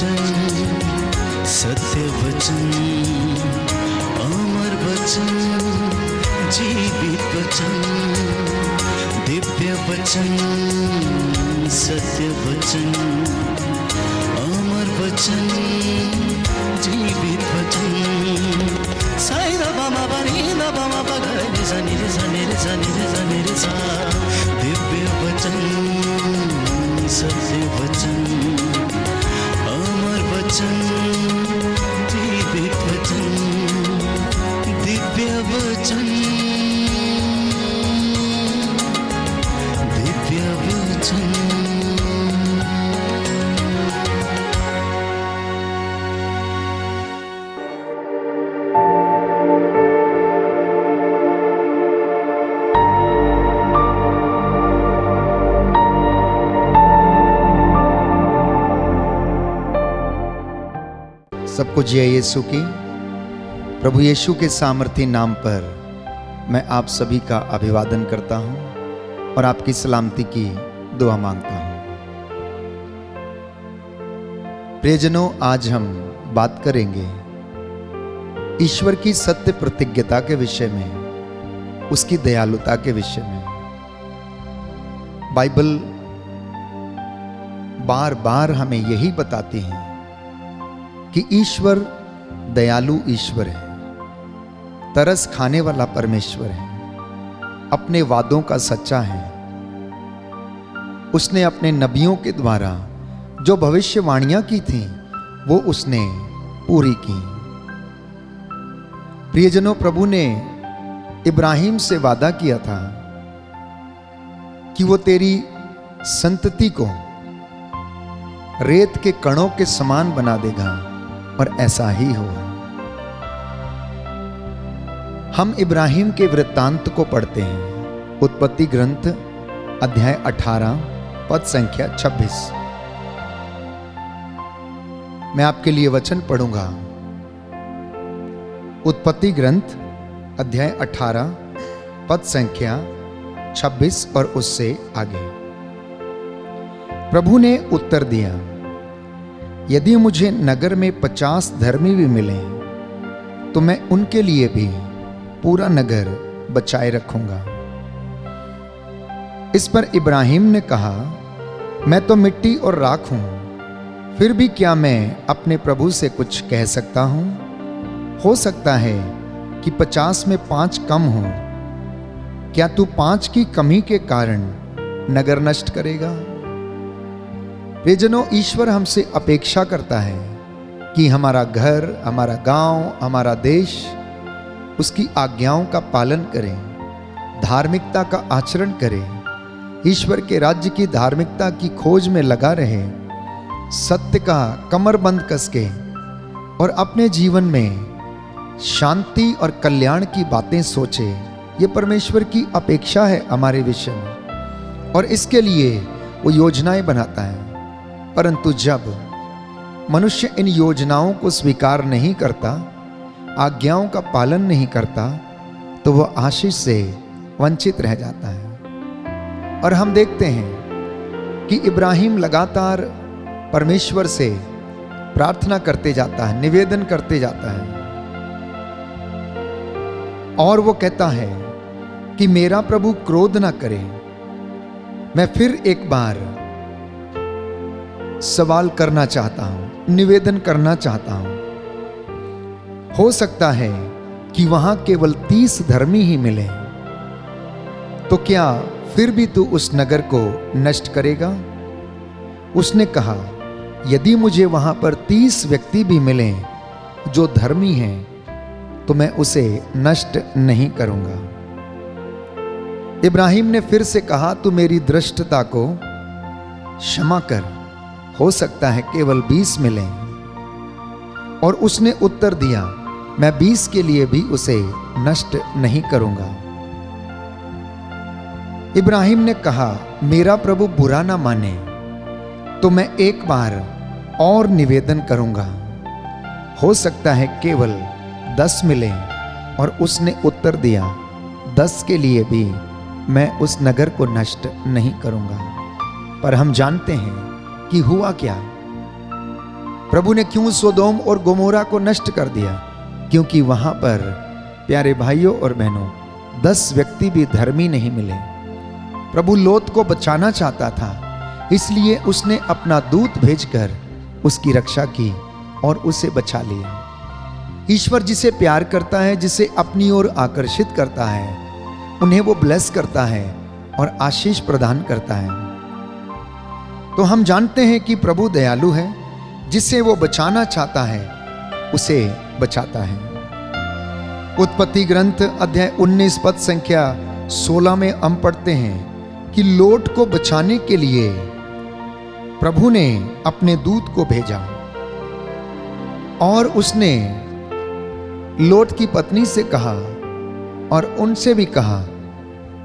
वचन, सत्य वचन, अमर वचन, जीवित वचन, दिव्य वचन, सत्य वचन, अमर वचन, जीवित वचन। साई दा बामा बनी दा बामा बगरे जनी रे जनी रे जनी रे जनी रे सा। दिव्य वचन, सत्य वचन, अमर वचन, जीवित वचन, दिव्य वचन, दिव्य वचन। सबको जय यीशु की। प्रभु यीशु के सामर्थी नाम पर मैं आप सभी का अभिवादन करता हूं और आपकी सलामती की दुआ मांगता हूं। प्रियजनों, आज हम बात करेंगे ईश्वर की सत्य प्रतिज्ञता के विषय में, उसकी दयालुता के विषय में। बाइबल बार बार हमें यही बताती है कि ईश्वर दयालु ईश्वर है, तरस खाने वाला परमेश्वर है, अपने वादों का सच्चा है। उसने अपने नबियों के द्वारा जो भविष्यवाणियां की थीं वो उसने पूरी की। प्रियजनों, प्रभु ने इब्राहिम से वादा किया था कि वो तेरी संतति को रेत के कणों के समान बना देगा, और ऐसा ही हुआ। हम इब्राहिम के वृत्तांत को पढ़ते हैं। उत्पत्ति ग्रंथ अध्याय 18 पद संख्या 26। मैं आपके लिए वचन पढ़ूंगा। उत्पत्ति ग्रंथ अध्याय 18 पद संख्या 26 और उससे आगे। प्रभु ने उत्तर दिया, यदि मुझे नगर में 50 धर्मी भी मिले तो मैं उनके लिए भी पूरा नगर बचाए रखूंगा। इस पर इब्राहिम ने कहा, मैं तो मिट्टी और राख हूं, फिर भी क्या मैं अपने प्रभु से कुछ कह सकता हूं? हो सकता है कि 50 में 5 कम हो। क्या तू 5 की कमी के कारण नगर नष्ट करेगा? प्रियजनों, ईश्वर हमसे अपेक्षा करता है कि हमारा घर, हमारा गांव, हमारा देश उसकी आज्ञाओं का पालन करें, धार्मिकता का आचरण करें, ईश्वर के राज्य की धार्मिकता की खोज में लगा रहे, सत्य का कमरबंद कस के और अपने जीवन में शांति और कल्याण की बातें सोचे। ये परमेश्वर की अपेक्षा है हमारे विषय में, और इसके लिए वो योजनाएं बनाता है। परंतु जब मनुष्य इन योजनाओं को स्वीकार नहीं करता, आज्ञाओं का पालन नहीं करता, तो वह आशीष से वंचित रह जाता है। और हम देखते हैं कि इब्राहिम लगातार परमेश्वर से प्रार्थना करते जाता है, निवेदन करते जाता है, और वो कहता है कि मेरा प्रभु क्रोध ना करे। मैं फिर एक बार सवाल करना चाहता हूं, निवेदन करना चाहता हूं। हो सकता है कि वहां केवल 30 धर्मी ही मिले, तो क्या फिर भी तू उस नगर को नष्ट करेगा? उसने कहा, यदि मुझे वहां पर 30 व्यक्ति भी मिले जो धर्मी हैं, तो मैं उसे नष्ट नहीं करूंगा। इब्राहिम ने फिर से कहा, तू मेरी धृष्टता को क्षमा कर, हो सकता है केवल 20 मिले। और उसने उत्तर दिया, मैं 20 के लिए भी उसे नष्ट नहीं करूंगा। इब्राहिम ने कहा, मेरा प्रभु बुरा ना माने तो मैं एक बार और निवेदन करूंगा, हो सकता है केवल 10 मिले। और उसने उत्तर दिया, 10 के लिए भी मैं उस नगर को नष्ट नहीं करूंगा। पर हम जानते हैं कि हुआ क्या। प्रभु ने क्यों सोदोम और गोमोरा को नष्ट कर दिया? क्योंकि वहां पर प्यारे भाइयों और बहनों 10 व्यक्ति भी धर्मी नहीं मिले। प्रभु लोत को बचाना चाहता था, इसलिए उसने अपना दूत भेजकर उसकी रक्षा की और उसे बचा लिया। ईश्वर जिसे प्यार करता है, जिसे अपनी ओर आकर्षित करता है, उन्हें वो ब्लेस करता है और आशीष प्रदान करता है। तो हम जानते हैं कि प्रभु दयालु है, जिसे वो बचाना चाहता है उसे बचाता है। उत्पत्ति ग्रंथ अध्याय 19 पद संख्या 16 में हम पढ़ते हैं कि लोट को बचाने के लिए प्रभु ने अपने दूत को भेजा और उसने लोट की पत्नी से कहा और उनसे भी कहा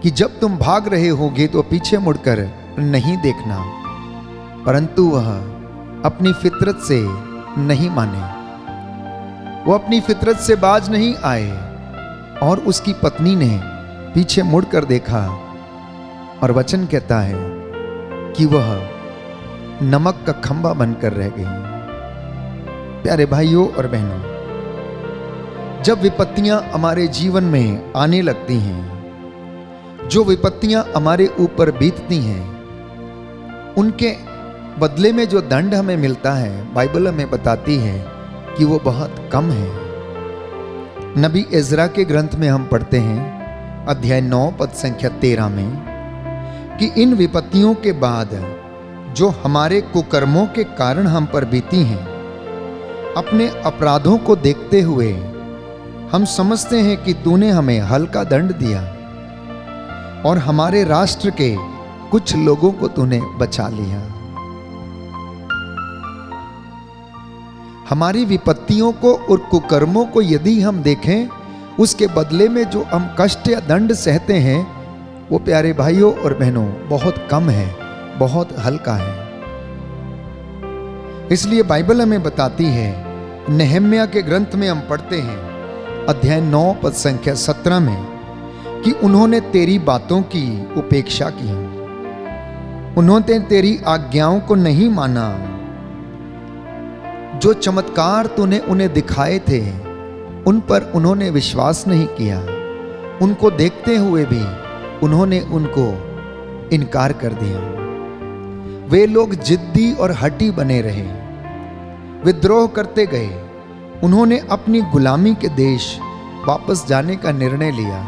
कि जब तुम भाग रहे होगे तो पीछे मुड़कर नहीं देखना। परंतु वह अपनी फितरत से नहीं माने, वो अपनी फितरत से बाज नहीं आए और उसकी पत्नी ने पीछे मुड़कर देखा और वचन कहता है कि वह नमक का खंभा बनकर रह गई। प्यारे भाइयों और बहनों, जब विपत्तियां हमारे जीवन में आने लगती हैं, जो विपत्तियां हमारे ऊपर बीतती हैं, उनके बदले में जो दंड हमें मिलता है, बाइबल हमें बताती है कि वो बहुत कम है। नबी इज़रा के ग्रंथ में हम पढ़ते हैं अध्याय 9 पद संख्या 13 में कि इन विपत्तियों के बाद जो हमारे कुकर्मों के कारण हम पर बीती हैं, अपने अपराधों को देखते हुए हम समझते हैं कि तूने हमें हल्का दंड दिया और हमारे राष्ट्र के कुछ लोगों को तूने बचा लिया। हमारी विपत्तियों को और कुकर्मों को यदि हम देखें, उसके बदले में जो हम कष्ट या दंड सहते हैं, वो प्यारे भाइयों और बहनों बहुत कम है, बहुत हल्का है। इसलिए बाइबल हमें बताती है, नहम्याह के ग्रंथ में हम पढ़ते हैं अध्याय 9 पद संख्या 17 में कि उन्होंने तेरी बातों की उपेक्षा की, उन्होंने तेरी आज्ञाओं को नहीं माना। जो चमत्कार तूने उन्हें दिखाए थे, उन पर उन्होंने विश्वास नहीं किया। उनको देखते हुए भी उन्होंने उनको इनकार कर दिया। वे लोग जिद्दी और हठी बने रहे, विद्रोह करते गए। उन्होंने अपनी गुलामी के देश वापस जाने का निर्णय लिया।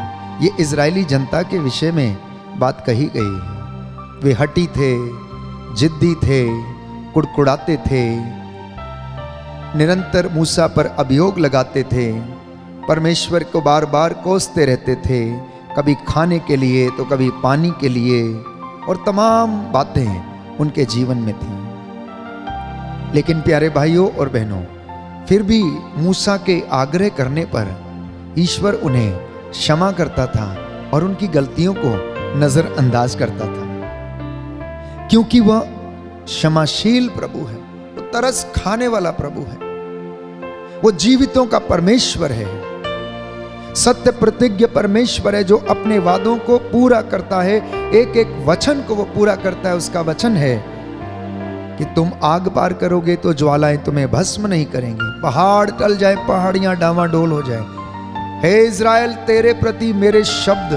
ये इजरायली जनता के विषय में बात कही गई है। वे हठी थे, जिद्दी थे, कुड़कुड़ाते थे, निरंतर मूसा पर अभियोग लगाते थे, परमेश्वर को बार बार कोसते रहते थे, कभी खाने के लिए तो कभी पानी के लिए, और तमाम बातें उनके जीवन में थी। लेकिन प्यारे भाइयों और बहनों, फिर भी मूसा के आग्रह करने पर ईश्वर उन्हें क्षमा करता था और उनकी गलतियों को नजरअंदाज करता था, क्योंकि वह क्षमाशील प्रभु है, वो तरस खाने वाला प्रभु है, वो जीवितों का परमेश्वर है, सत्य प्रतिज्ञ परमेश्वर है, जो अपने वादों को पूरा करता है, एक एक वचन को वो पूरा करता है। उसका वचन है कि तुम आग पार करोगे तो ज्वालाएं तुम्हें भस्म नहीं करेंगी, पहाड़ टल जाए, पहाड़ियां डावाडोल हो जाए। हे इज़राइल, तेरे प्रति मेरे शब्द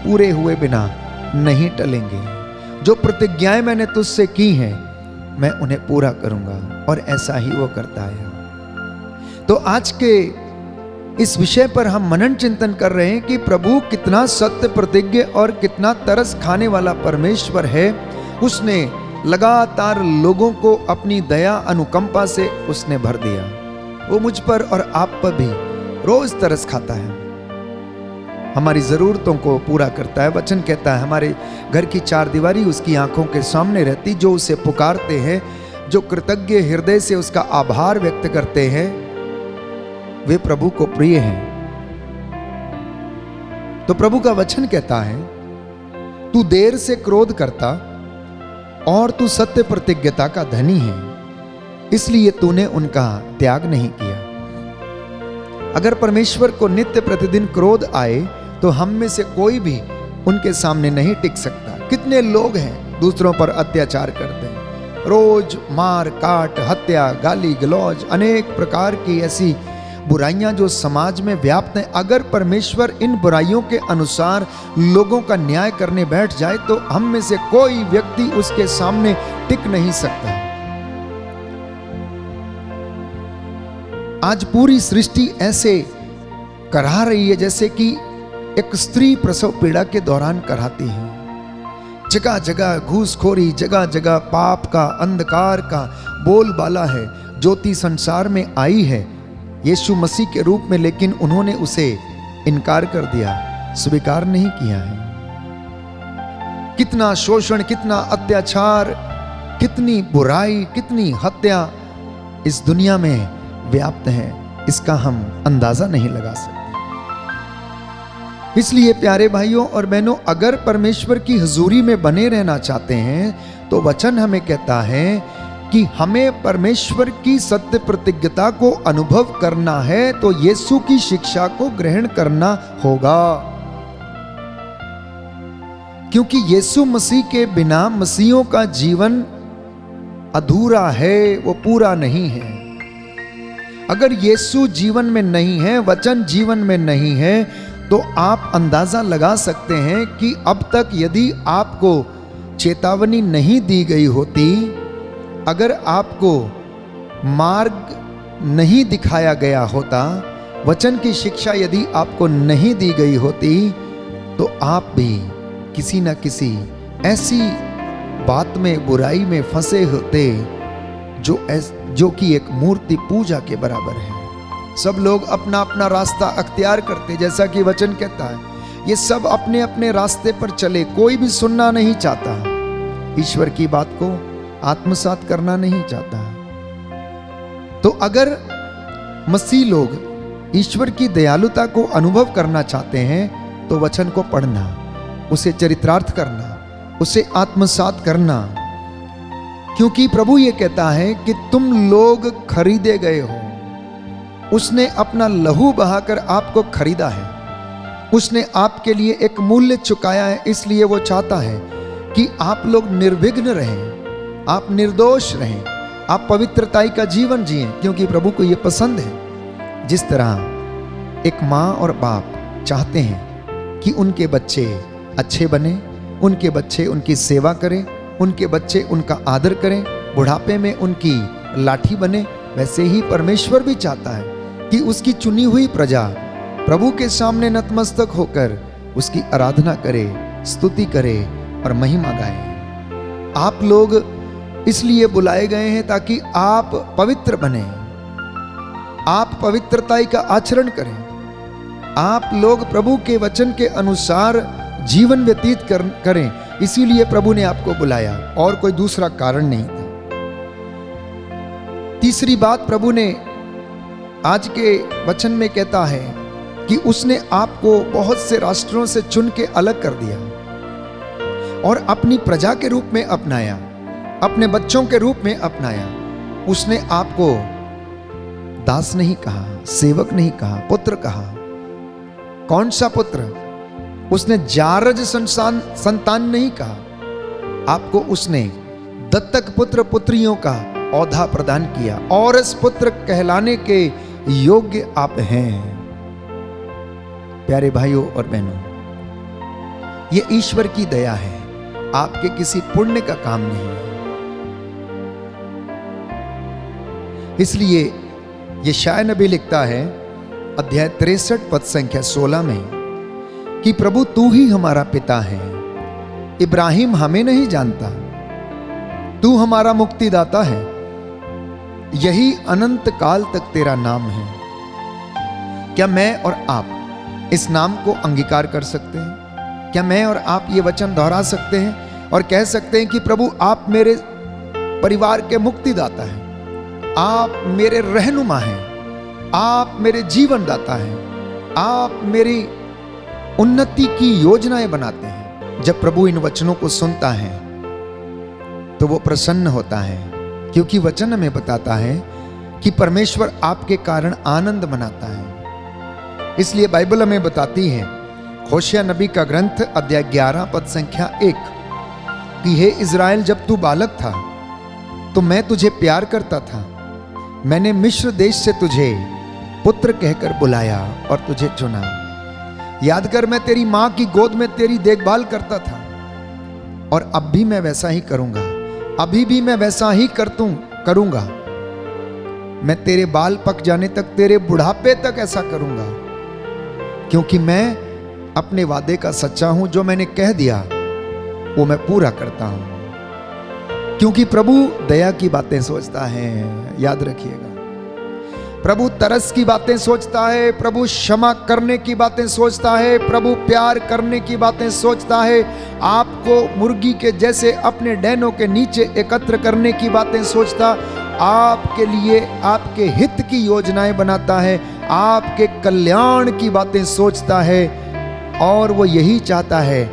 पूरे हुए बिना नहीं टलेंगे। जो प्रतिज्ञाएं मैंने तुझसे की हैं, मैं उन्हें पूरा करूंगा, और ऐसा ही वो करता है। तो आज के इस विषय पर हम मनन चिंतन कर रहे हैं कि प्रभु कितना सत्य प्रतिज्ञ और कितना तरस खाने वाला परमेश्वर है। उसने लगातार लोगों को अपनी दया अनुकंपा से उसने भर दिया। वो मुझ पर और आप पर भी रोज तरस खाता है, हमारी जरूरतों को पूरा करता है। वचन कहता है हमारे घर की चार दीवारी उसकी आंखों के सामने रहती। जो उसे पुकारते हैं, जो कृतज्ञ हृदय से उसका आभार व्यक्त करते हैं, वे प्रभु को प्रिय हैं। तो प्रभु का वचन कहता है, तू देर से क्रोध करता और तू सत्य प्रतिज्ञता का धनी है, इसलिए तूने उनका त्याग नहीं किया। अगर परमेश्वर को नित्य प्रतिदिन क्रोध आए तो हम में से कोई भी उनके सामने नहीं टिक सकता। कितने लोग हैं दूसरों पर अत्याचार करते हैं, रोज मार काट, हत्या, गाली गलौज, अनेक प्रकार की ऐसी बुराइयां जो समाज में व्याप्त हैं, अगर परमेश्वर इन बुराइयों के अनुसार लोगों का न्याय करने बैठ जाए तो हम में से कोई व्यक्ति उसके सामने टिक नहीं सकता। आज पूरी सृष्टि ऐसे करा रही है जैसे कि एक स्त्री प्रसव पीड़ा के दौरान कराती है। जगह जगह घूसखोरी, जगह जगह पाप का, अंधकार का बोलबाला है। ज्योति संसार में आई है यीशु मसीह के रूप में, लेकिन उन्होंने उसे इनकार कर दिया, स्वीकार नहीं किया है। कितना शोषण, कितना अत्याचार, कितनी बुराई, कितनी हत्या इस दुनिया में व्याप्त है, इसका हम अंदाजा नहीं लगा सकते। इसलिए प्यारे भाइयों और बहनों, अगर परमेश्वर की हुजूरी में बने रहना चाहते हैं तो वचन हमें कहता है कि हमें परमेश्वर की सत्य प्रतिज्ञता को अनुभव करना है तो यीशु की शिक्षा को ग्रहण करना होगा, क्योंकि यीशु मसीह के बिना मसीहों का जीवन अधूरा है, वो पूरा नहीं है। अगर यीशु जीवन में नहीं है, वचन जीवन में नहीं है, तो आप अंदाजा लगा सकते हैं कि अब तक यदि आपको चेतावनी नहीं दी गई होती, अगर आपको मार्ग नहीं दिखाया गया होता, वचन की शिक्षा यदि आपको नहीं दी गई होती, तो आप भी किसी न किसी ऐसी बात में, बुराई में फंसे होते जो कि एक मूर्ति पूजा के बराबर है। सब लोग अपना अपना रास्ता अख्तियार करते, जैसा कि वचन कहता है, ये सब अपने अपने रास्ते पर चले, कोई भी सुनना नहीं चाहता, ईश्वर की बात को आत्मसात करना नहीं चाहता। तो अगर मसीह लोग ईश्वर की दयालुता को अनुभव करना चाहते हैं तो वचन को पढ़ना, उसे चरितार्थ करना, उसे आत्मसात करना, क्योंकि प्रभु ये कहता है कि तुम लोग खरीदे गए हो। उसने अपना लहू बहाकर आपको खरीदा है, उसने आपके लिए एक मूल्य चुकाया है। इसलिए वो चाहता है कि आप लोग निर्विघ्न रहें, आप निर्दोष रहें, आप पवित्रताई का जीवन जिएं, क्योंकि प्रभु को ये पसंद है। जिस तरह एक माँ और बाप चाहते हैं कि उनके बच्चे अच्छे बने, उनके बच्चे उनकी सेवा करें, उनके बच्चे उनका आदर करें, बुढ़ापे में उनकी लाठी बने, वैसे ही परमेश्वर भी चाहता है कि उसकी चुनी हुई प्रजा प्रभु के सामने नतमस्तक होकर उसकी आराधना करे, स्तुति करे और महिमा गाए। आप लोग इसलिए बुलाए गए हैं ताकि आप पवित्र बने, आप पवित्रताई का आचरण करें, आप लोग प्रभु के वचन के अनुसार जीवन व्यतीत करें। इसीलिए प्रभु ने आपको बुलाया, और कोई दूसरा कारण नहीं था। तीसरी बात प्रभु ने आज के वचन में कहता है कि उसने आपको बहुत से राष्ट्रों से चुन के अलग कर दिया और अपनी प्रजा के रूप में अपनाया, अपने बच्चों के रूप में अपनाया। उसने आपको दास नहीं कहा, सेवक नहीं कहा, पुत्र कहा। कौन सा पुत्र? उसने जारज संतान नहीं कहा, आपको उसने दत्तक पुत्र पुत्रियों का औधा प्रदान किया, और इस पुत्र कहलाने के योग्य आप हैं। प्यारे भाइयों और बहनों, ये ईश्वर की दया है, आपके किसी पुण्य का काम नहीं है। इसलिए यशायाह नबी लिखता है अध्याय 63 पद संख्या 16 में कि प्रभु तू ही हमारा पिता है, इब्राहिम हमें नहीं जानता, तू हमारा मुक्तिदाता है, यही अनंत काल तक तेरा नाम है। क्या मैं और आप इस नाम को अंगीकार कर सकते हैं? क्या मैं और आप ये वचन दोहरा सकते हैं और कह सकते हैं कि प्रभु आप मेरे परिवार के मुक्तिदाता हैं, आप मेरे रहनुमा हैं, आप मेरे जीवन दाता हैं, आप मेरी उन्नति की योजनाएं बनाते हैं। जब प्रभु इन वचनों को सुनता है तो वो प्रसन्न होता है, क्योंकि वचन हमें बताता है कि परमेश्वर आपके कारण आनंद मनाता है। इसलिए बाइबल हमें बताती है, होशिया नबी का ग्रंथ अध्याय 11 पद संख्या 1 कि हे इज़राइल, जब तू बालक था तो मैं तुझे प्यार करता था। मैंने मिस्र देश से तुझे पुत्र कहकर बुलाया और तुझे चुना। याद कर, मैं तेरी मां की गोद में तेरी देखभाल करता था और अब भी मैं वैसा ही करूंगा। अभी भी मैं वैसा ही करूंगा। मैं तेरे बाल पक जाने तक, तेरे बुढ़ापे तक ऐसा करूंगा, क्योंकि मैं अपने वादे का सच्चा हूं। जो मैंने कह दिया वो मैं पूरा करता हूं, क्योंकि प्रभु दया की बातें सोचता है। याद रखिएगा, प्रभु तरस की बातें सोचता है, प्रभु क्षमा करने की बातें सोचता है, प्रभु प्यार करने की बातें सोचता है, आपको मुर्गी के जैसे अपने डैनों के नीचे एकत्र करने की बातें सोचता, आपके लिए आपके हित की योजनाएं बनाता है, आपके कल्याण की बातें सोचता है, और वो यही चाहता है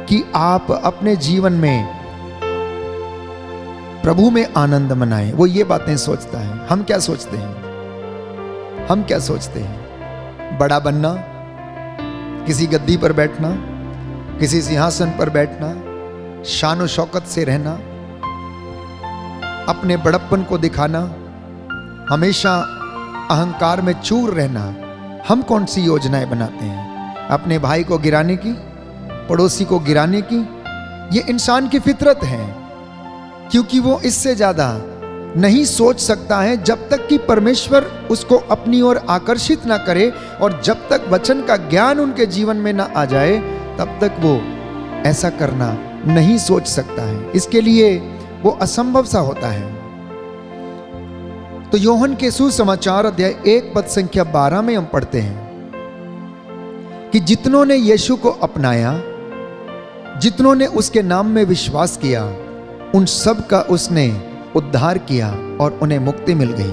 कि आप अपने जीवन में प्रभु में आनंद मनाएं। वो ये बातें सोचता है। हम क्या सोचते हैं? हम क्या सोचते हैं? बड़ा बनना, किसी गद्दी पर बैठना, किसी सिंहासन पर बैठना, शान और शौकत से रहना, अपने बड़प्पन को दिखाना, हमेशा अहंकार में चूर रहना। हम कौन सी योजनाएं बनाते हैं? अपने भाई को गिराने की, पड़ोसी को गिराने की। ये इंसान की फितरत है, क्योंकि वो इससे ज्यादा नहीं सोच सकता है जब तक कि परमेश्वर उसको अपनी ओर आकर्षित ना करे, और जब तक वचन का ज्ञान उनके जीवन में ना आ जाए तब तक वो ऐसा करना नहीं सोच सकता है। इसके लिए वो असंभव सा होता है। तो योहन के सुसमाचार अध्याय 1 पद संख्या 12 में हम पढ़ते हैं कि जितनों ने यीशु को अपनाया, जितनों ने उसके नाम में विश्वास किया, उन सब का उसने उद्धार किया और उन्हें मुक्ति मिल गई।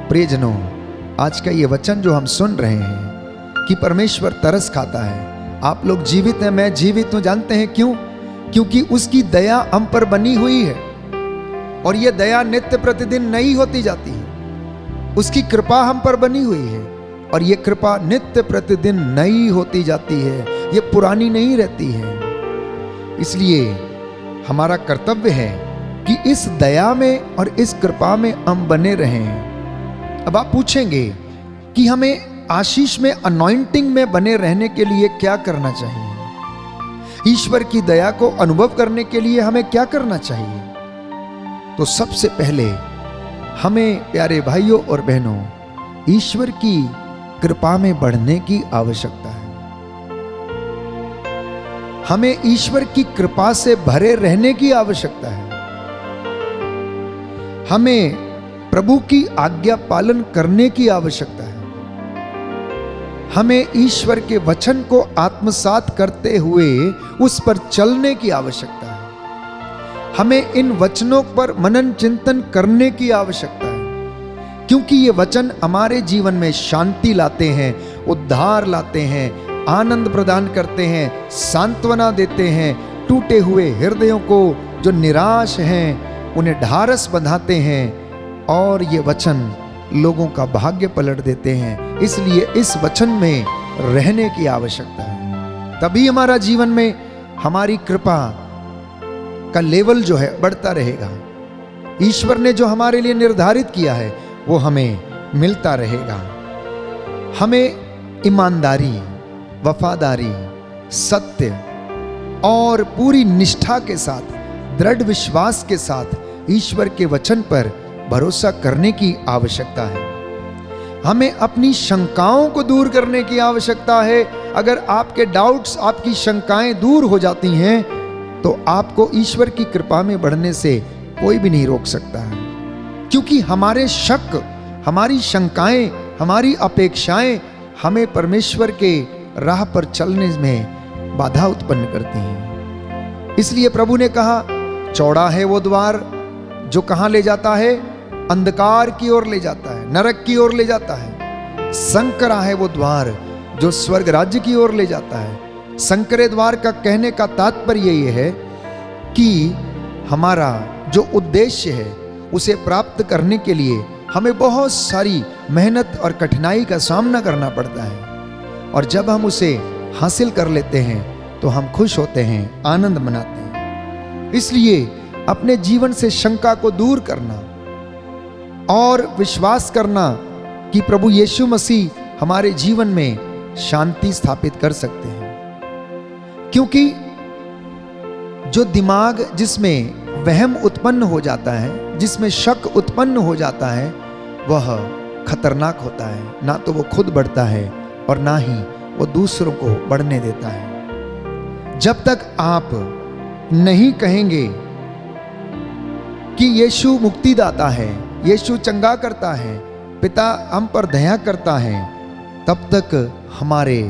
प्रियजनों, आज का ये वचन जो हम सुन रहे हैं कि परमेश्वर तरस खाता है। आप लोग जीवित हैं, मैं जीवित हूं। जानते हैं क्यों? क्योंकि उसकी दया हम पर बनी हुई है, और यह दया नित्य प्रतिदिन नई होती जाती है। उसकी कृपा हम पर बनी हुई है, और यह कृपा नित्य प्रतिदिन नई होती जाती है, यह पुरानी नहीं रहती है। इसलिए हमारा कर्तव्य है कि इस दया में और इस कृपा में हम बने रहें। अब आप पूछेंगे कि हमें आशीष में, अनॉइंटिंग में बने रहने के लिए क्या करना चाहिए? ईश्वर की दया को अनुभव करने के लिए हमें क्या करना चाहिए? तो सबसे पहले हमें, प्यारे भाइयों और बहनों, ईश्वर की कृपा में बढ़ने की आवश्यकता है। हमें ईश्वर की कृपा से भरे रहने की आवश्यकता है। हमें प्रभु की आज्ञा पालन करने की आवश्यकता है। हमें ईश्वर के वचन को आत्मसात करते हुए उस पर चलने की आवश्यकता है। हमें इन वचनों पर मनन चिंतन करने की आवश्यकता है, क्योंकि ये वचन हमारे जीवन में शांति लाते हैं, उद्धार लाते हैं, आनंद प्रदान करते हैं, सांत्वना देते हैं। टूटे हुए हृदयों को, जो निराश हैं, उन्हें ढारस बंधाते हैं, और ये वचन लोगों का भाग्य पलट देते हैं। इसलिए इस वचन में रहने की आवश्यकता है, तभी हमारा जीवन में हमारी कृपा का लेवल जो है बढ़ता रहेगा। ईश्वर ने जो हमारे लिए निर्धारित किया है वो हमें मिलता रहेगा। हमें ईमानदारी, वफादारी, सत्य और पूरी निष्ठा के साथ, दृढ़ विश्वास के साथ ईश्वर के वचन पर भरोसा करने की आवश्यकता है। हमें अपनी शंकाओं को दूर करने की आवश्यकता है। अगर आपके डाउट्स, आपकी शंकाएं दूर हो जाती हैं तो आपको ईश्वर की कृपा में बढ़ने से कोई भी नहीं रोक सकता है, क्योंकि हमारे शक, हमारी शंकाएं, हमारी अपेक्षाएं हमें परमेश्वर के राह पर चलने में बाधा उत्पन्न करती हैं। इसलिए प्रभु ने कहा, चौड़ा है वो द्वार जो कहां ले जाता है? अंधकार की ओर ले जाता है, नरक की ओर ले जाता है। संकरा है वो द्वार जो स्वर्ग राज्य की ओर ले जाता है। संकरे द्वार का कहने का तात्पर्य ये है कि हमारा जो उद्देश्य है उसे प्राप्त करने के लिए हमें बहुत सारी मेहनत और कठिनाई का सामना करना पड़ता है, और जब हम उसे हासिल कर लेते हैं तो हम खुश होते हैं, आनंद मनाते हैं। इसलिए अपने जीवन से शंका को दूर करना और विश्वास करना कि प्रभु यीशु मसीह हमारे जीवन में शांति स्थापित कर सकते हैं। क्योंकि जो दिमाग जिसमें वहम उत्पन्न हो जाता है, जिसमें शक उत्पन्न हो जाता है, वह खतरनाक होता है। ना तो वो खुद बढ़ता है और ना ही वो दूसरों को बढ़ने देता है। जब तक आप नहीं कहेंगे कि यीशु मुक्तिदाता है, यीशु चंगा करता है, पिता हम पर दया करता है, तब तक हमारे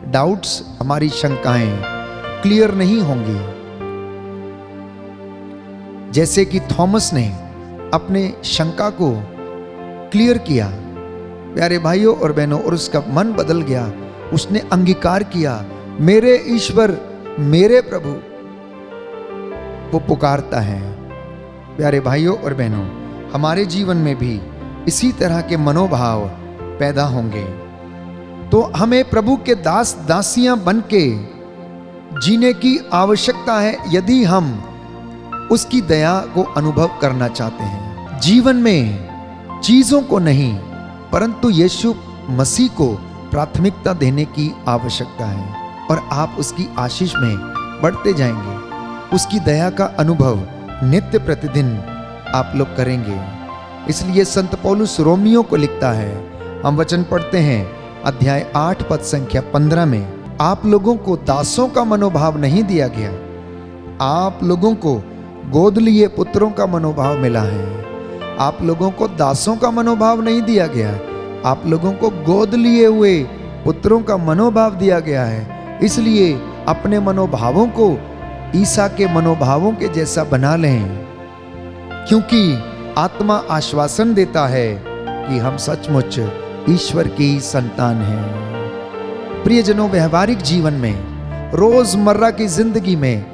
डाउट्स, हमारी शंकाएं क्लियर नहीं होंगी। जैसे कि थॉमस ने अपने शंका को क्लियर किया, प्यारे भाइयों और बहनों, और उसका मन बदल गया। उसने अंगीकार किया, मेरे ईश्वर, मेरे प्रभु, वो पुकारता है। प्यारे भाइयों और बहनों, हमारे जीवन में भी इसी तरह के मनोभाव पैदा होंगे तो हमें प्रभु के दास दासियां बन के जीने की आवश्यकता है, यदि हम उसकी दया को अनुभव करना चाहते हैं। जीवन में चीजों को नहीं परंतु यीशु मसीह को प्राथमिकता देने की आवश्यकता है और आप उसकी आशीष में बढ़ते जाएंगे। उसकी दया का अनुभव नित्य प्रतिदिन आप लोग करेंगे। इसलिए संत पौलुस रोमियो को लिखता है, हम वचन पढ़ते हैं अध्याय 8 पद संख्या 15 में, आप लोगों को दासों का मनोभाव नहीं दिया गया, आप लोगों को गोद लिए पुत्रों का मनोभाव मिला है। आप लोगों को दासों का मनोभाव नहीं दिया गया, आप लोगों को गोद लिए हुए पुत्रों का मनोभाव दिया गया है। इसलिए अपने मनोभावों को ईसा के मनोभावों के जैसा बना लें, क्योंकि आत्मा आश्वासन देता है कि हम सचमुच ईश्वर की संतान हैं। प्रियजनों, व्यवहारिक जीवन में, रोजमर्रा की जिंदगी में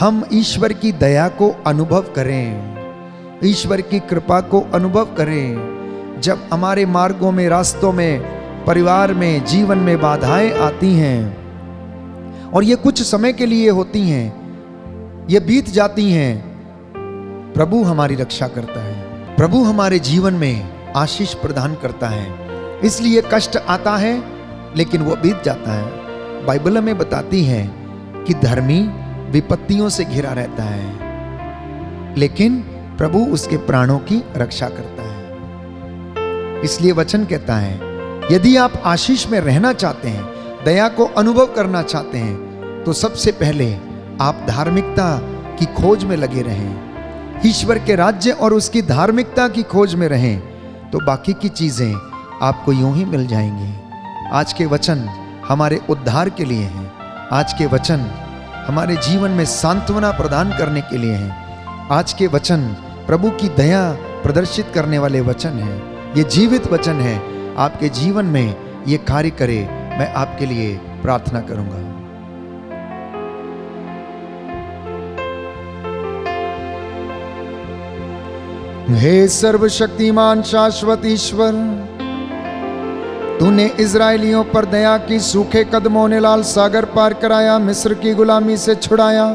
हम ईश्वर की दया को अनुभव करें, ईश्वर की कृपा को अनुभव करें। जब हमारे मार्गों में, रास्तों में, परिवार में, जीवन में बाधाएं आती हैं और ये कुछ समय के लिए होती हैं, ये बीत जाती हैं, प्रभु हमारी रक्षा करता है, प्रभु हमारे जीवन में आशीष प्रदान करता है। इसलिए कष्ट आता है लेकिन वो बीत जाता है। बाइबल हमें बताती है कि धर्मी विपत्तियों से घिरा रहता है लेकिन प्रभु उसके प्राणों की रक्षा करता है। इसलिए वचन कहता है, यदि आप आशीष में रहना चाहते हैं, दया को अनुभव करना चाहते हैं, तो सबसे पहले आप धार्मिकता की खोज में लगे रहें, ईश्वर के राज्य और उसकी धार्मिकता की खोज में रहें, तो बाकी की चीजें आपको यूं ही मिल जाएंगी। आज के वचन हमारे उद्धार के लिए हैं, आज के वचन हमारे जीवन में सांत्वना प्रदान करने के लिए हैं। आज के वचन प्रभु की दया प्रदर्शित करने वाले वचन हैं। ये जीवित वचन है, आपके जीवन में ये कार्य करे, मैं आपके लिए प्रार्थना करूंगा। हे सर्वशक्तिमान शाश्वत ईश्वर, तूने इजराइलियों पर दया की, सूखे कदमों ने लाल सागर पार कराया, मिस्र की गुलामी से छुड़ाया।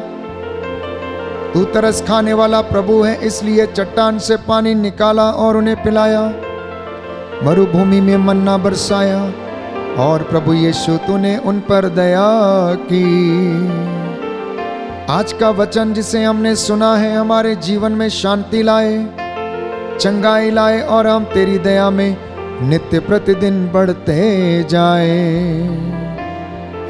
तू तरस खाने वाला प्रभु है, इसलिए चट्टान से पानी निकाला और उन्हें पिलाया, मरुभूमि में मन्ना बरसाया। और प्रभु यीशु तूने उन पर दया की। आज का वचन जिसे हमने सुना है हमारे जीवन में शांति लाए, चंगाई लाए और हम तेरी दया में नित्य प्रतिदिन बढ़ते जाए।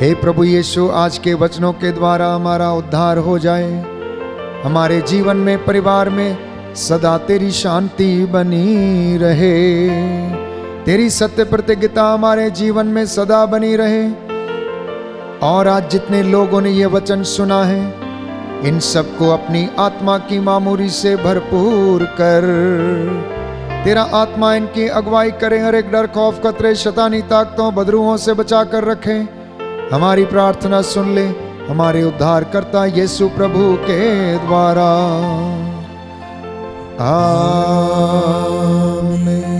हे प्रभु यीशु, आज के वचनों के द्वारा हमारा उद्धार हो जाए, हमारे जीवन में, परिवार में सदा तेरी शांति बनी रहे, तेरी सत्य प्रतिज्ञता हमारे जीवन में सदा बनी रहे। और आज जितने लोगों ने ये वचन सुना है, इन सबको अपनी आत्मा की मामूरी से भरपूर कर, तेरा आत्मा इनकी अगुवाई करे, हर एक डर, खौफ, खतरे, शैतानी ताकतों, बदरूहों से बचा कर रखे। हमारी प्रार्थना सुन ले, हमारे उद्धार करता यीशु प्रभु के द्वारा, आमीन।